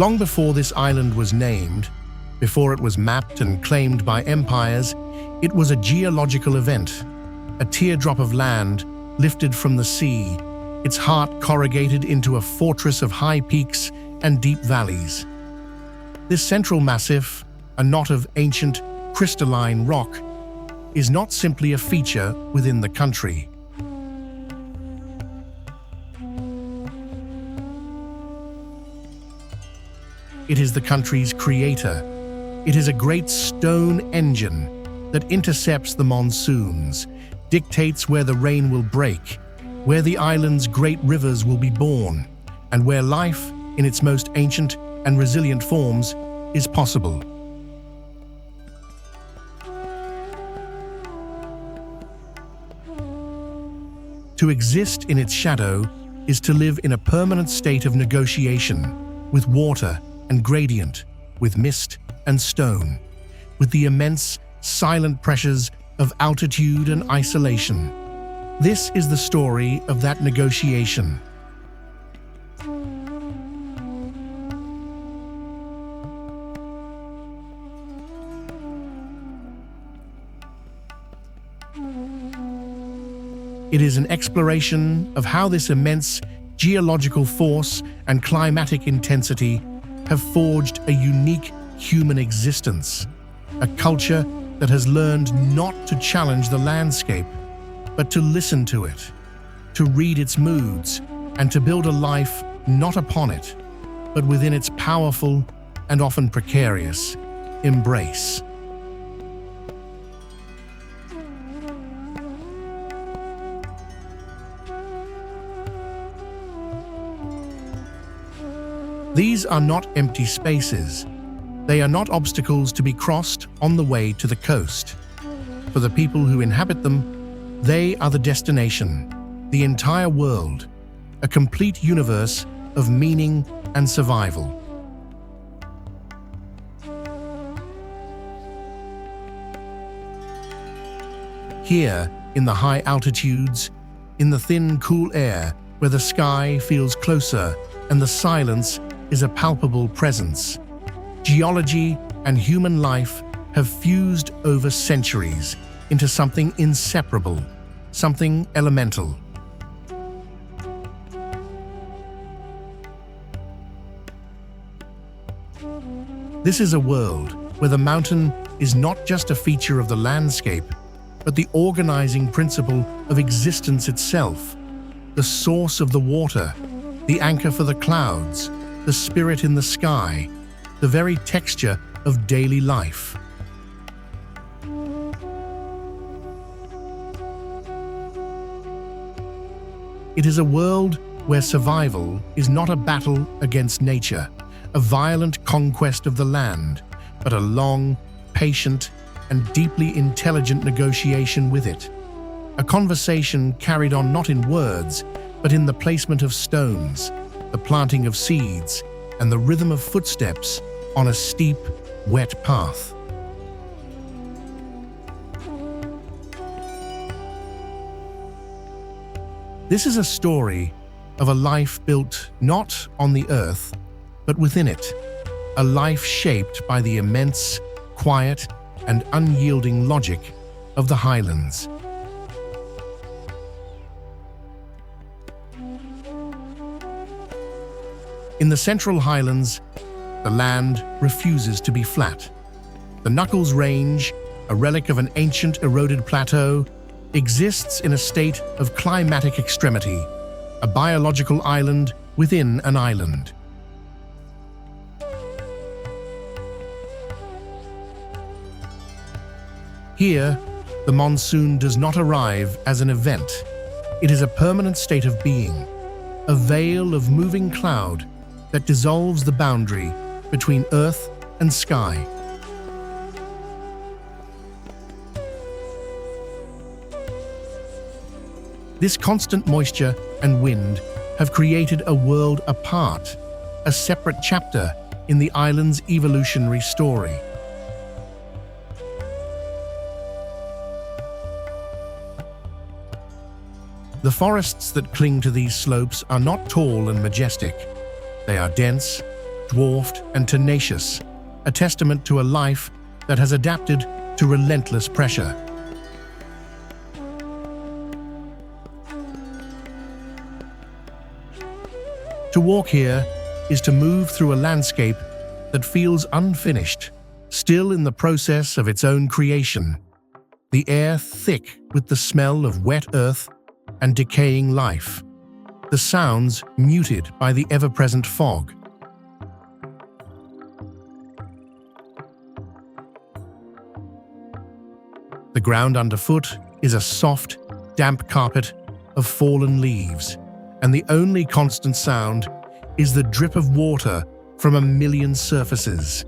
Long before this island was named, before it was mapped and claimed by empires, it was a geological event, a teardrop of land lifted from the sea, its heart corrugated into a fortress of high peaks and deep valleys. This central massif, a knot of ancient, crystalline rock, is not simply a feature within the country. It is the country's creator. It is a great stone engine that intercepts the monsoons, dictates where the rain will break, where the island's great rivers will be born, and where life, in its most ancient and resilient forms, is possible. To exist in its shadow is to live in a permanent state of negotiation with water and gradient, with mist and stone, with the immense, silent pressures of altitude and isolation. This is the story of that negotiation. It is an exploration of how this immense geological force and climatic intensity have forged a unique human existence, a culture that has learned not to challenge the landscape, but to listen to it, to read its moods, and to build a life not upon it, but within its powerful and often precarious embrace. These are not empty spaces. They are not obstacles to be crossed on the way to the coast. For the people who inhabit them, they are the destination, the entire world, a complete universe of meaning and survival. Here, in the high altitudes, in the thin, cool air, where the sky feels closer and the silence is a palpable presence, geology and human life have fused over centuries into something inseparable, something elemental. This is a world where the mountain is not just a feature of the landscape, but the organizing principle of existence itself, the source of the water, the anchor for the clouds, the spirit in the sky, the very texture of daily life. It is a world where survival is not a battle against nature, a violent conquest of the land, but a long, patient, and deeply intelligent negotiation with it. A conversation carried on not in words, but in the placement of stones, the planting of seeds, and the rhythm of footsteps on a steep, wet path. This is a story of a life built not on the earth, but within it, a life shaped by the immense, quiet, and unyielding logic of the highlands. In the central highlands, the land refuses to be flat. The Knuckles Range, a relic of an ancient eroded plateau, exists in a state of climatic extremity, a biological island within an island. Here, the monsoon does not arrive as an event. It is a permanent state of being, a veil of moving cloud that dissolves the boundary between earth and sky. This constant moisture and wind have created a world apart, a separate chapter in the island's evolutionary story. The forests that cling to these slopes are not tall and majestic. They are dense, dwarfed and tenacious, a testament to a life that has adapted to relentless pressure. To walk here is to move through a landscape that feels unfinished, still in the process of its own creation. The air thick with the smell of wet earth and decaying life. The sounds muted by the ever-present fog. The ground underfoot is a soft, damp carpet of fallen leaves, and the only constant sound is the drip of water from a million surfaces.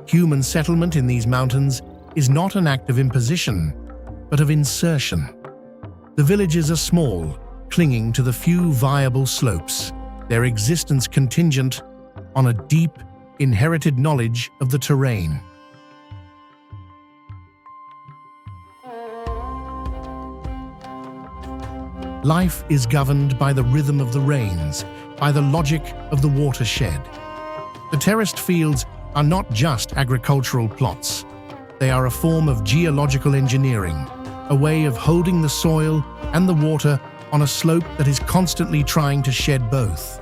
Human settlement in these mountains is not an act of imposition, but of insertion. The villages are small, clinging to the few viable slopes, their existence contingent on a deep, inherited knowledge of the terrain. Life is governed by the rhythm of the rains, by the logic of the watershed. The terraced fields are not just agricultural plots. They are a form of geological engineering, a way of holding the soil and the water on a slope that is constantly trying to shed both.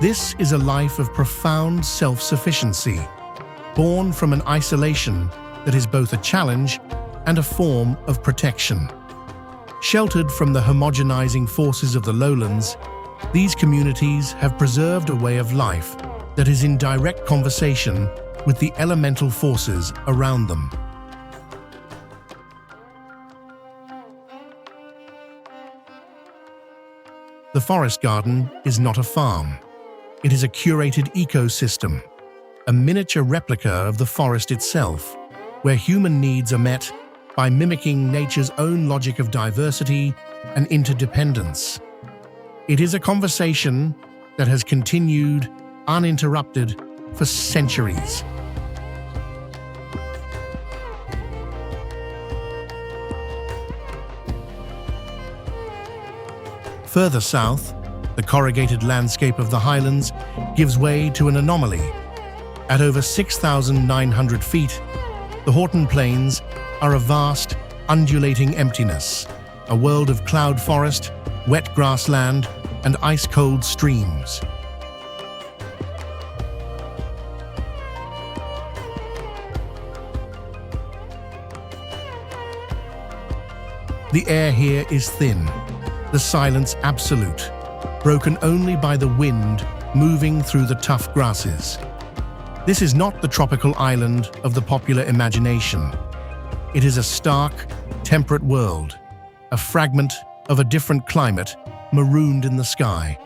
This is a life of profound self-sufficiency, born from an isolation that is both a challenge and a form of protection. Sheltered from the homogenizing forces of the lowlands, these communities have preserved a way of life that is in direct conversation with the elemental forces around them. The forest garden is not a farm. It is a curated ecosystem, a miniature replica of the forest itself, where human needs are met by mimicking nature's own logic of diversity and interdependence. It is a conversation that has continued uninterrupted for centuries. Further south, the corrugated landscape of the highlands gives way to an anomaly. At over 6,900 feet, the Horton Plains are a vast, undulating emptiness, a world of cloud forest, wet grassland, and ice-cold streams. The air here is thin, the silence absolute, broken only by the wind moving through the tough grasses. This is not the tropical island of the popular imagination. It is a stark, temperate world, a fragment of a different climate marooned in the sky.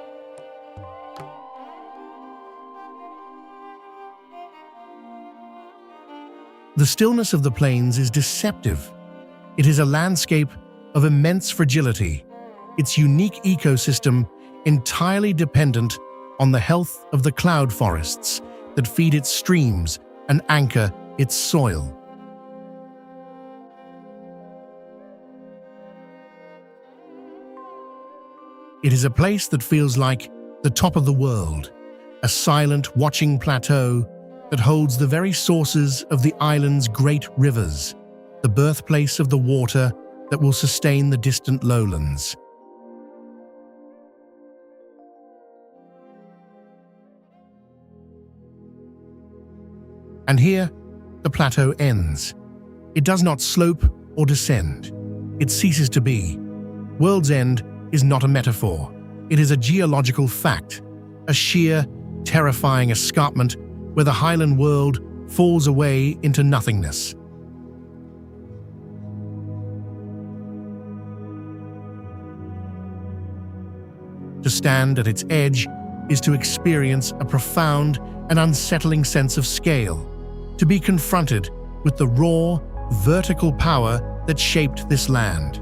The stillness of the plains is deceptive. It is a landscape of immense fragility, its unique ecosystem entirely dependent on the health of the cloud forests that feed its streams and anchor its soil. It is a place that feels like the top of the world, a silent, watching plateau that holds the very sources of the island's great rivers, the birthplace of the water that will sustain the distant lowlands. And here, the plateau ends. It does not slope or descend. It ceases to be. World's End is not a metaphor. It is a geological fact, a sheer, terrifying escarpment where the highland world falls away into nothingness. To stand at its edge is to experience a profound and unsettling sense of scale, to be confronted with the raw, vertical power that shaped this land.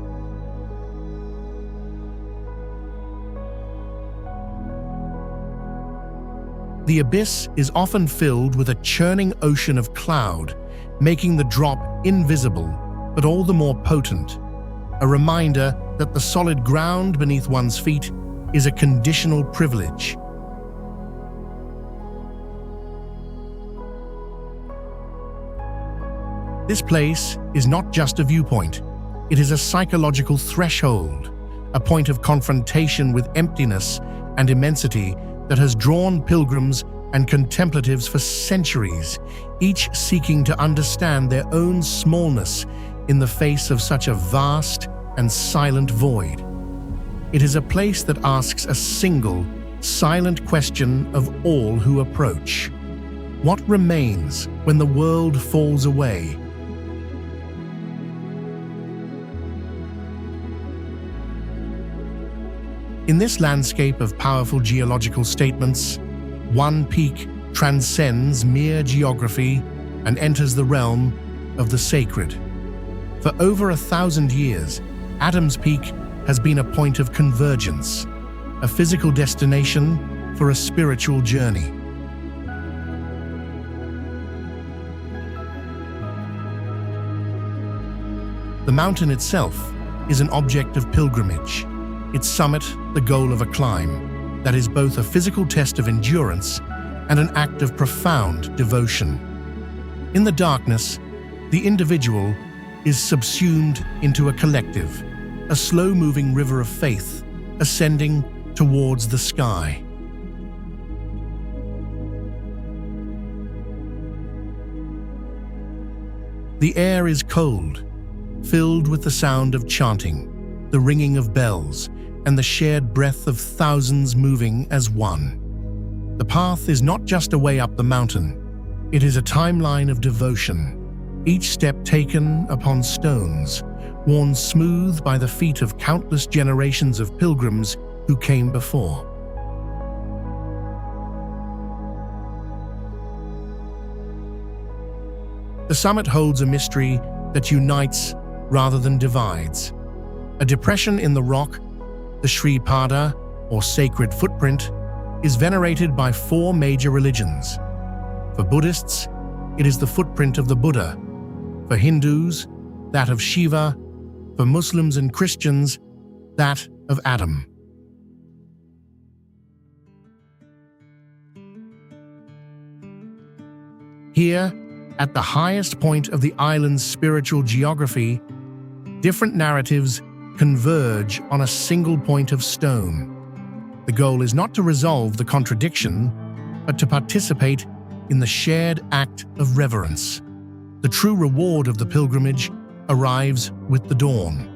The abyss is often filled with a churning ocean of cloud, making the drop invisible, but all the more potent. A reminder that the solid ground beneath one's feet is a conditional privilege. This place is not just a viewpoint. It is a psychological threshold, a point of confrontation with emptiness and immensity that has drawn pilgrims and contemplatives for centuries, each seeking to understand their own smallness in the face of such a vast and silent void. It is a place that asks a single, silent question of all who approach. What remains when the world falls away? In this landscape of powerful geological statements, one peak transcends mere geography and enters the realm of the sacred. For over 1,000 years, Adam's Peak has been a point of convergence, a physical destination for a spiritual journey. The mountain itself is an object of pilgrimage, its summit the goal of a climb that is both a physical test of endurance and an act of profound devotion. In the darkness, the individual is subsumed into a collective, a slow-moving river of faith ascending towards the sky. The air is cold, filled with the sound of chanting, the ringing of bells, and the shared breath of thousands moving as one. The path is not just a way up the mountain, it is a timeline of devotion, each step taken upon stones, worn smooth by the feet of countless generations of pilgrims who came before. The summit holds a mystery that unites rather than divides. A depression in the rock, the Sri Pada, or sacred footprint, is venerated by 4 major religions. For Buddhists, it is the footprint of the Buddha. For Hindus, that of Shiva. For Muslims and Christians, that of Adam. Here, at the highest point of the island's spiritual geography, different narratives converge on a single point of stone. The goal is not to resolve the contradiction, but to participate in the shared act of reverence. The true reward of the pilgrimage arrives with the dawn.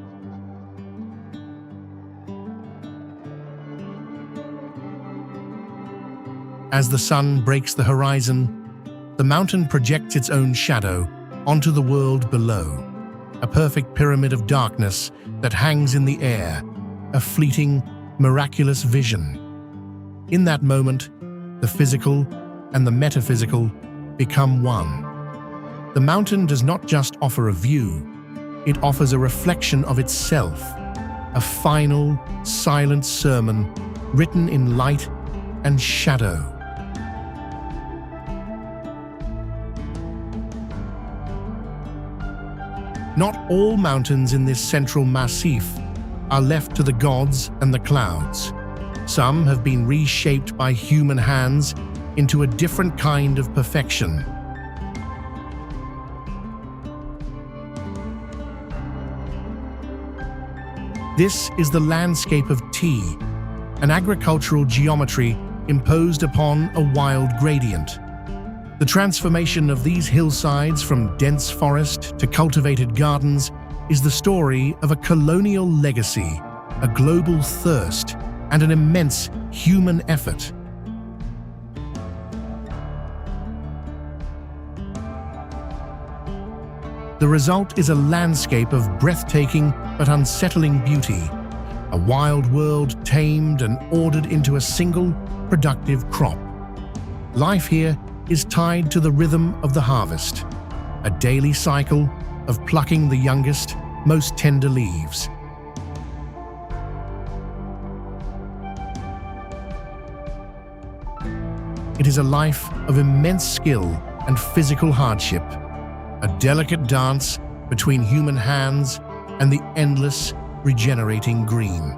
As the sun breaks the horizon, the mountain projects its own shadow onto the world below, a perfect pyramid of darkness that hangs in the air, a fleeting, miraculous vision. In that moment, the physical and the metaphysical become one. The mountain does not just offer a view, it offers a reflection of itself, a final, silent sermon written in light and shadow. Not all mountains in this central massif are left to the gods and the clouds. Some have been reshaped by human hands into a different kind of perfection. This is the landscape of tea, an agricultural geometry imposed upon a wild gradient. The transformation of these hillsides from dense forest to cultivated gardens is the story of a colonial legacy, a global thirst, and an immense human effort. The result is a landscape of breathtaking but unsettling beauty, a wild world tamed and ordered into a single, productive crop. Life here is tied to the rhythm of the harvest, a daily cycle of plucking the youngest, most tender leaves. It is a life of immense skill and physical hardship, a delicate dance between human hands and the endless, regenerating green.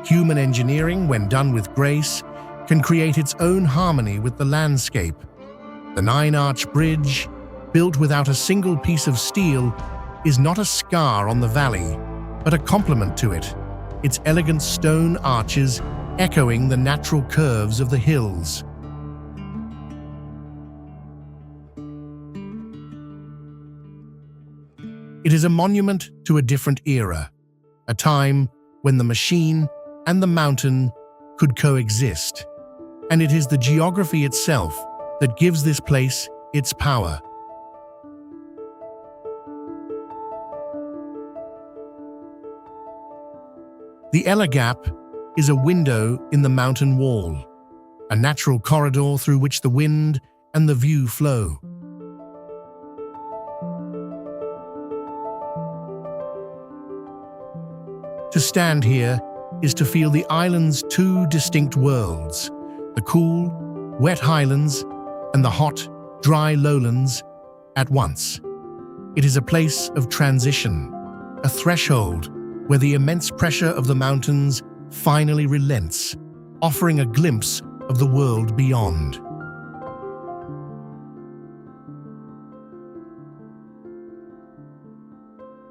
Human engineering, when done with grace, can create its own harmony with the landscape. The nine-arch bridge, built without a single piece of steel, is not a scar on the valley, but a complement to it, its elegant stone arches echoing the natural curves of the hills. It is a monument to a different era, a time when the machine and the mountain could coexist, and it is the geography itself that gives this place its power. The Ella Gap is a window in the mountain wall, a natural corridor through which the wind and the view flow. To stand here is to feel the island's two distinct worlds, the cool, wet highlands and the hot, dry lowlands at once. It is a place of transition, a threshold where the immense pressure of the mountains finally relents, offering a glimpse of the world beyond.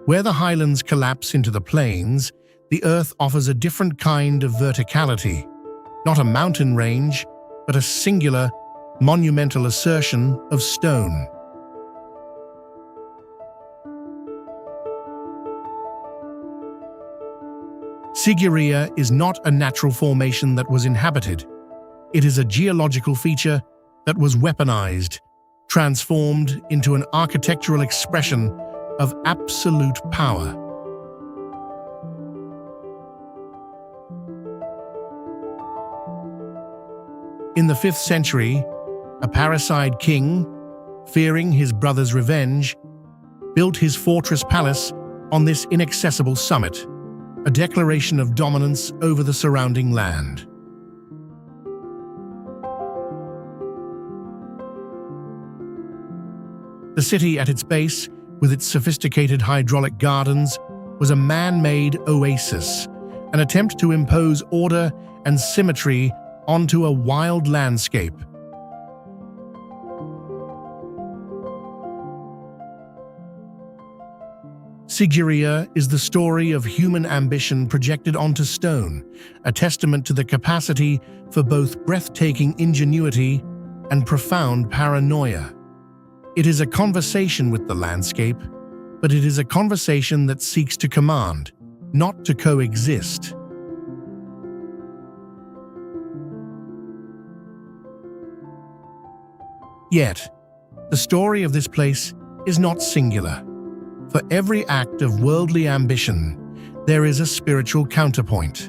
Where the highlands collapse into the plains, the earth offers a different kind of verticality, not a mountain range, but a singular, monumental assertion of stone. Sigiriya is not a natural formation that was inhabited. It is a geological feature that was weaponized, transformed into an architectural expression of absolute power. In the 5th century, a parricide king, fearing his brother's revenge, built his fortress palace on this inaccessible summit, a declaration of dominance over the surrounding land. The city at its base, with its sophisticated hydraulic gardens, was a man-made oasis, an attempt to impose order and symmetry onto a wild landscape. Sigiriya is the story of human ambition projected onto stone, a testament to the capacity for both breathtaking ingenuity and profound paranoia. It is a conversation with the landscape, but it is a conversation that seeks to command, not to coexist. Yet, the story of this place is not singular. For every act of worldly ambition, there is a spiritual counterpoint.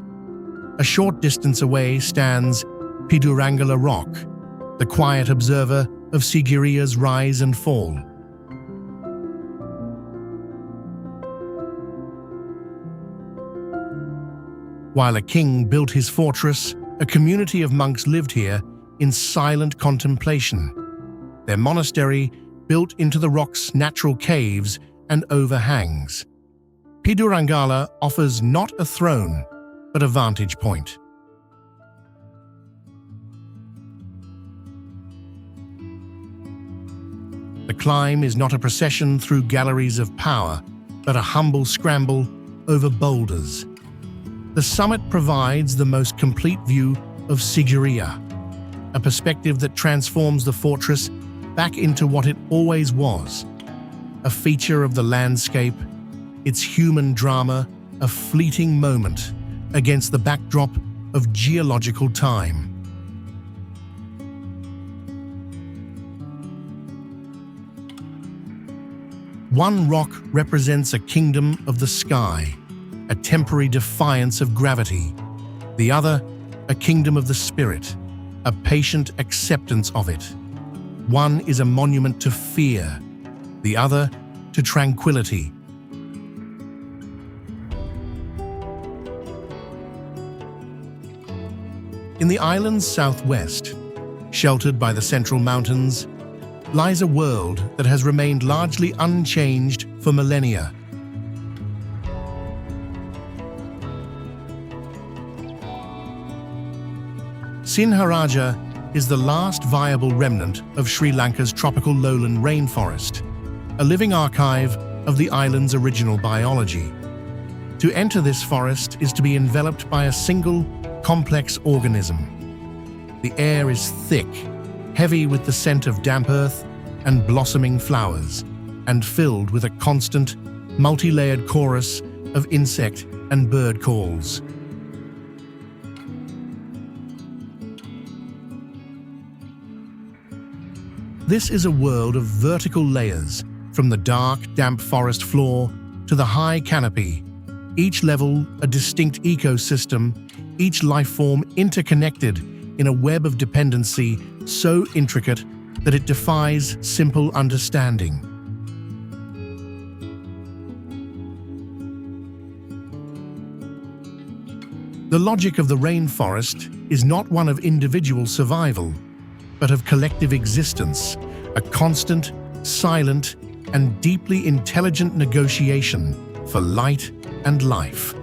A short distance away stands Pidurangala Rock, the quiet observer of Sigiriya's rise and fall. While a king built his fortress, a community of monks lived here in silent contemplation. Their monastery built into the rock's natural caves and overhangs. Pidurangala offers not a throne, but a vantage point. The climb is not a procession through galleries of power, but a humble scramble over boulders. The summit provides the most complete view of Sigiriya, a perspective that transforms the fortress back into what it always was, a feature of the landscape, its human drama, a fleeting moment against the backdrop of geological time. One rock represents a kingdom of the sky, a temporary defiance of gravity. The other, a kingdom of the spirit, a patient acceptance of it. One is a monument to fear, the other to tranquility, In the island's southwest, sheltered by the central mountains, lies a world that has remained largely unchanged for millennia. Sinharaja is the last viable remnant of Sri Lanka's tropical lowland rainforest, a living archive of the island's original biology. To enter this forest is to be enveloped by a single, complex organism. The air is thick, heavy with the scent of damp earth and blossoming flowers, and filled with a constant, multi-layered chorus of insect and bird calls. This is a world of vertical layers, from the dark, damp forest floor to the high canopy, each level a distinct ecosystem, each life form interconnected in a web of dependency so intricate that it defies simple understanding. The logic of the rainforest is not one of individual survival, but of collective existence, a constant, silent, and deeply intelligent negotiation for light and life.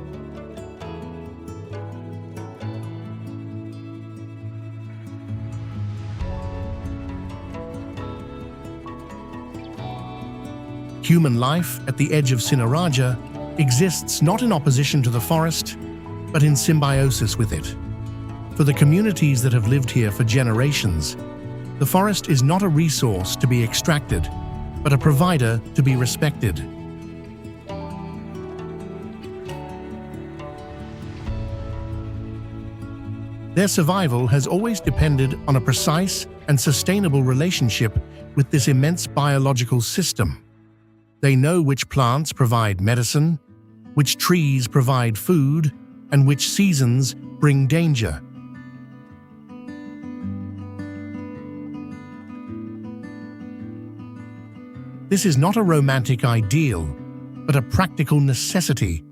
Human life at the edge of Sinharaja exists not in opposition to the forest, but in symbiosis with it. For the communities that have lived here for generations, the forest is not a resource to be extracted, but a provider to be respected. Their survival has always depended on a precise and sustainable relationship with this immense biological system. They know which plants provide medicine, which trees provide food, and which seasons bring danger. This is not a romantic ideal, but a practical necessity,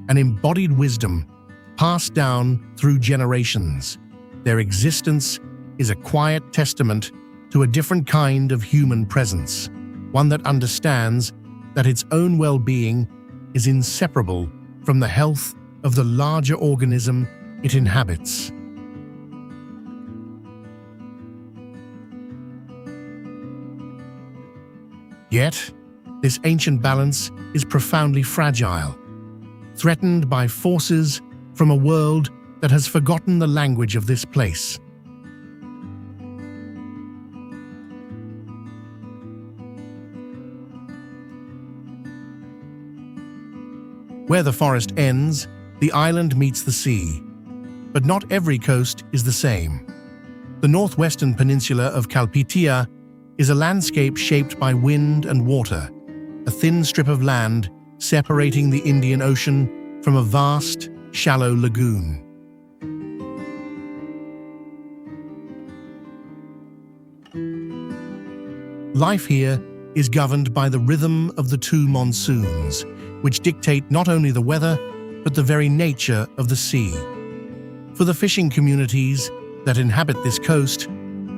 an embodied wisdom passed down through generations. Their existence is a quiet testament to a different kind of human presence, one that understands that its own well-being is inseparable from the health of the larger organism it inhabits. Yet, this ancient balance is profoundly fragile, threatened by forces from a world that has forgotten the language of this place. Where the forest ends, the island meets the sea. But not every coast is the same. The northwestern peninsula of Kalpitia is a landscape shaped by wind and water, a thin strip of land separating the Indian Ocean from a vast, shallow lagoon. Life here is governed by the rhythm of the two monsoons, which dictate not only the weather, but the very nature of the sea. For the fishing communities that inhabit this coast,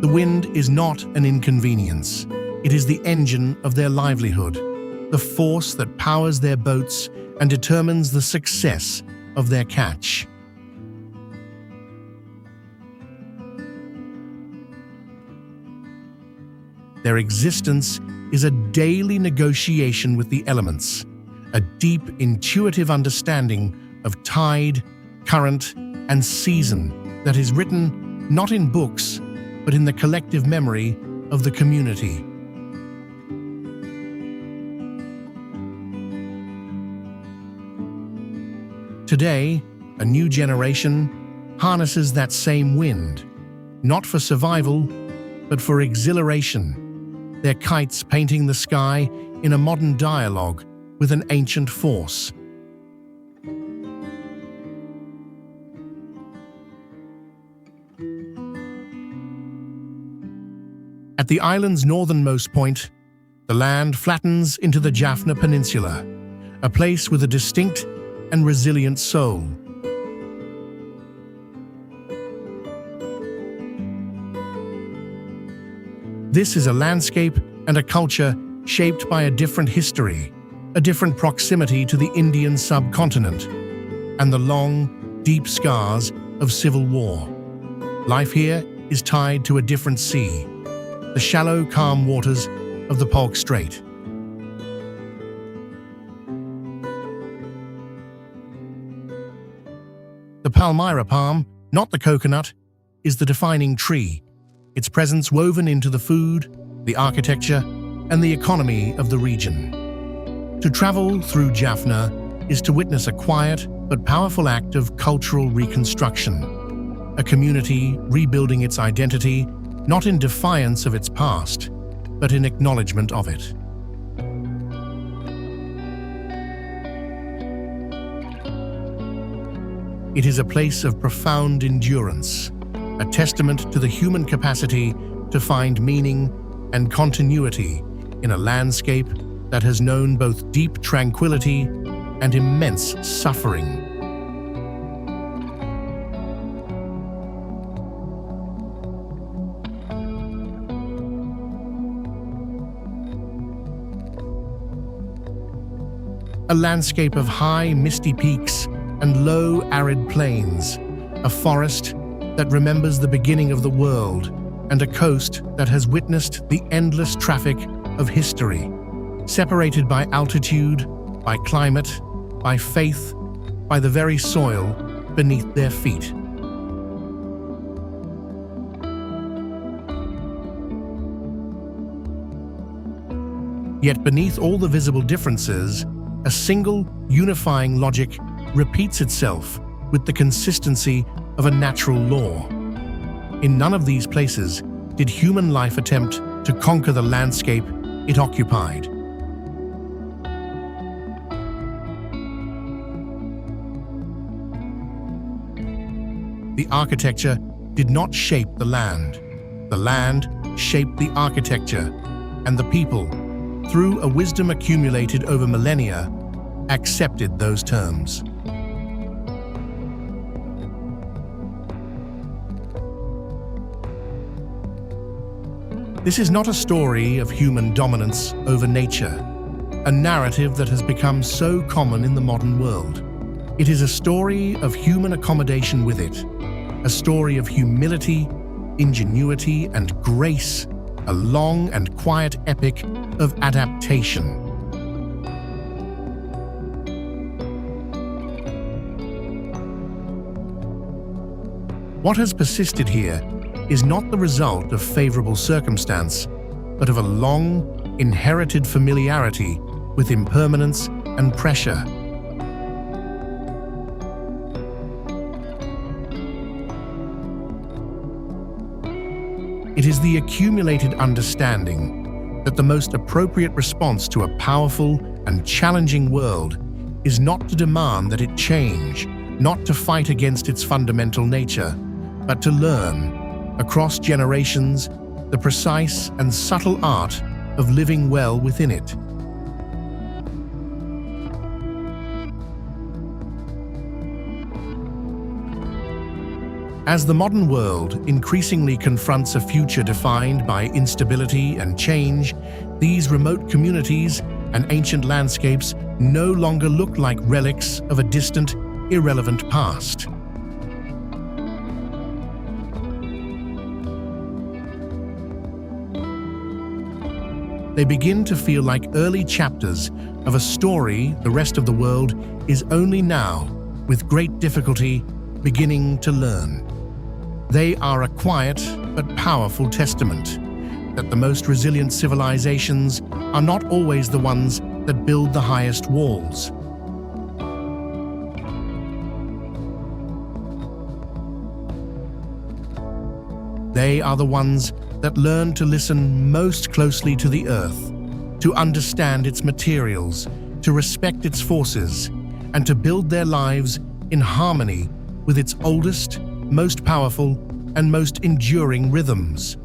the wind is not an inconvenience. It is the engine of their livelihood, the force that powers their boats and determines the success of their catch. Their existence is a daily negotiation with the elements, a deep, intuitive understanding of tide, current, and season that is written not in books, but in the collective memory of the community. Today, a new generation harnesses that same wind, not for survival, but for exhilaration, their kites painting the sky in a modern dialogue with an ancient force. At the island's northernmost point, the land flattens into the Jaffna Peninsula, a place with a distinct and resilient soul. This is a landscape and a culture shaped by a different history, a different proximity to the Indian subcontinent, and the long, deep scars of civil war. Life here is tied to a different sea, the shallow, calm waters of the Polk Strait. The Palmyra palm, not the coconut, is the defining tree, its presence woven into the food, the architecture, and the economy of the region. To travel through Jaffna is to witness a quiet but powerful act of cultural reconstruction, a community rebuilding its identity not in defiance of its past, but in acknowledgement of it. It is a place of profound endurance, a testament to the human capacity to find meaning and continuity in a landscape that has known both deep tranquility and immense suffering. A landscape of high, misty peaks and low, arid plains, a forest that remembers the beginning of the world, and a coast that has witnessed the endless traffic of history, separated by altitude, by climate, by faith, by the very soil beneath their feet. Yet beneath all the visible differences, a single, unifying logic repeats itself with the consistency of a natural law. In none of these places did human life attempt to conquer the landscape it occupied. The architecture did not shape the land shaped the architecture, and the people, through a wisdom accumulated over millennia, accepted those terms. This is not a story of human dominance over nature, a narrative that has become so common in the modern world. It is a story of human accommodation with it, a story of humility, ingenuity, and grace, a long and quiet epic of adaptation. What has persisted here is not the result of favorable circumstance, but of a long, inherited familiarity with impermanence and pressure. It is the accumulated understanding that the most appropriate response to a powerful and challenging world is not to demand that it change, not to fight against its fundamental nature, but to learn, across generations, the precise and subtle art of living well within it. As the modern world increasingly confronts a future defined by instability and change, these remote communities and ancient landscapes no longer look like relics of a distant, irrelevant past. They begin to feel like early chapters of a story the rest of the world is only now, with great difficulty, beginning to learn. They are a quiet but powerful testament that the most resilient civilizations are not always the ones that build the highest walls. They are the ones that learn to listen most closely to the earth, to understand its materials, to respect its forces, and to build their lives in harmony with its oldest, most powerful, and most enduring rhythms.